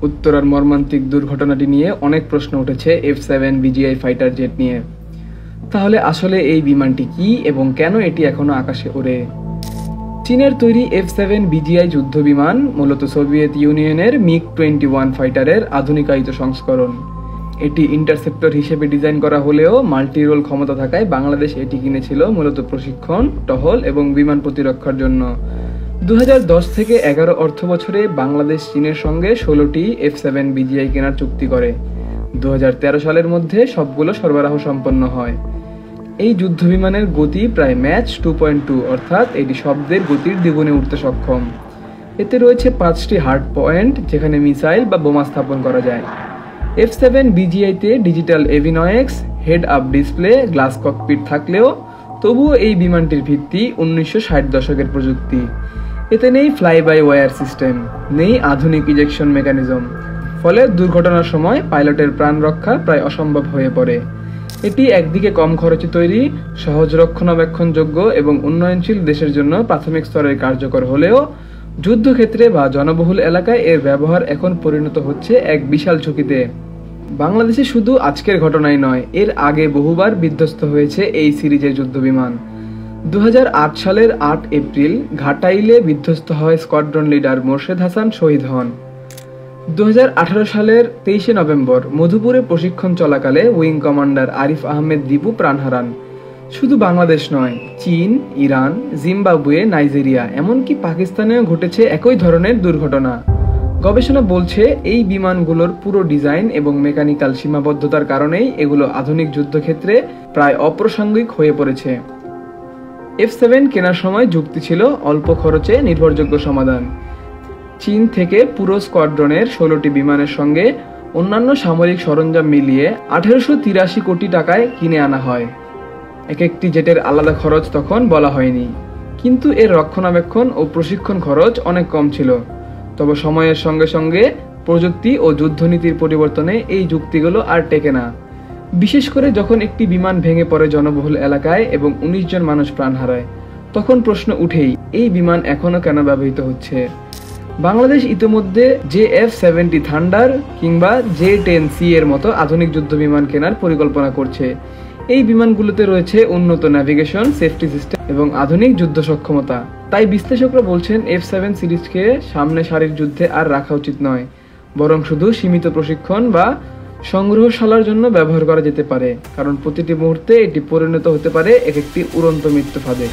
উত্তরার মর্মান্তিক দুর্ঘটনাটি নিয়ে অনেক প্রশ্ন উঠেছে F7 BGI ফাইটার জেট নিয়ে। তাহলে আসলে এই বিমানটি কি এবং কেন এটি এখনো আকাশে ওড়ে? চীনের তৈরি F7 BGI যুদ্ধ বিমান মূলত সোভিয়েত ইউনিয়নের MiG-21 ফাইটারের আধুনিকায়িত সংস্করণ। এটি ইন্টারসেপ্টর হিসেবে ডিজাইন করা হলেও মাল্টি রোল ক্ষমতা থাকায় বাংলাদেশ এটি কিনেছিল মূলত প্রশিক্ষণ, টহল এবং বিমান প্রতিরক্ষার জন্য। 2010 থেকে 11 অর্থ বছরে বাংলাদেশ চীনের সঙ্গে 16টি F7 BGI কেনার চুক্তি করে। 2013 সালের মধ্যে সবগুলো সরবরাহ সম্পন্ন হয়। এই যুদ্ধ বিমানের গতি প্রায় ম্যাচ 2.2, অর্থাৎ এটি শব্দের গতির দ্বিগুণে উঠতে সক্ষম। এতে রয়েছে 5টি হার্ড পয়েন্ট যেখানে মিসাইল বা বোমা স্থাপন করা যায়। F7 BGI-তে digital avionics, head up display, glass cockpit থাকলেও তবুও এই বিমানটির ভিত্তি 1960 দশকের প্রযুক্তি। এতে নেই ফ্লাই বাই ওয়্যার সিস্টেম, নেই আধুনিক ইজেকশন মেকানিজম, ফলে দুর্ঘটনার সময় পাইলটের প্রাণ রক্ষা প্রায় অসম্ভব হয়ে পড়ে। এটি একদিকে কম খরচে তৈরি, সহজ রক্ষণাবেক্ষণযোগ্য এবং উন্নয়নশীল দেশের জন্য প্রাথমিক স্তরের কার্যকর হলেও যুদ্ধক্ষেত্রে বা জনবহুল এলাকায় এর ব্যবহার এখন পরিণত হচ্ছে এক বিশাল ঝুঁকিতে। বাংলাদেশে শুধু আজকের ঘটনাই নয়, এর আগে বহুবার বিধ্বস্ত হয়েছে এই সিরিজের যুদ্ধবিমান। 2008 সালের 8 এপ্রিল ঘাটাইলে বিধ্বস্ত হয় স্কোয়াড্রন লিডার মোর্শেদ হাসান, শহীদ হন। 2018 সালের 23 নভেম্বর মধুপুরে প্রশিক্ষণ চলাকালে উইং কমান্ডার আরিফ আহমেদ দীপু প্রাণ হারান। শুধু বাংলাদেশ নয়, চীন, ইরান, জিম্বাবুয়ে, নাইজেরিয়া, এমনকি পাকিস্তানেও ঘটেছে একই ধরনের দুর্ঘটনা। গবেষণা বলছে এই বিমানগুলোর পুরো ডিজাইন এবং মেকানিক্যাল সীমাবদ্ধতার কারণেই এগুলো আধুনিক যুদ্ধক্ষেত্রে প্রায় অপ্রাসঙ্গিক হয়ে পড়েছে। F7 কেনার সময় যুক্তি ছিল অল্প খরচে নির্ভরযোগ্য সমাধান। চীন থেকে পুরো স্কোয়াড্রনের 16টি বিমানের সঙ্গে অন্যান্য সামরিক সরঞ্জাম মিলিয়ে 1883 কোটি টাকায় কিনে আনা হয়। এক একটি জেটের আলাদা খরচ তখন বলা হয়নি, কিন্তু এর রক্ষণাবেক্ষণ ও প্রশিক্ষণ খরচ অনেক কম ছিল। তবে সময়ের সঙ্গে সঙ্গে প্রযুক্তি ও যুদ্ধনীতির পরিবর্তনে এই যুক্তিগুলো আর টেকে না। বিশেষ করে যখন একটি বিমান ভেঙে পড়ে জনবহুল এলাকায় এবং 19 জন মানুষ প্রাণ হারায়, তখন প্রশ্ন উঠেই এই বিমান এখনো কেন ব্যবহৃত হচ্ছে। বাংলাদেশ ইতিমধ্যে JF-70 থান্ডার কিংবা J-10C এর মতো আধুনিক যুদ্ধ বিমান কেনার পরিকল্পনা করছে। এই বিমানগুলোতে রয়েছে উন্নত ন্যাভিগেশন, সেফটি সিস্টেম এবং আধুনিক যুদ্ধ সক্ষমতা। তাই বিশ্লেষকরা বলছেন F7 সিরিজকে সামনে সারির যুদ্ধে আর রাখা উচিত নয়, বরং শুধু সীমিত প্রশিক্ষণ বা সংগ্রহশালার জন্য ব্যবহার করা যেতে পারে, কারণ প্রতিটি মুহূর্তে এটি পরিণত হতে পারে একটি উড়ন্ত মৃত্যু ফাঁদে।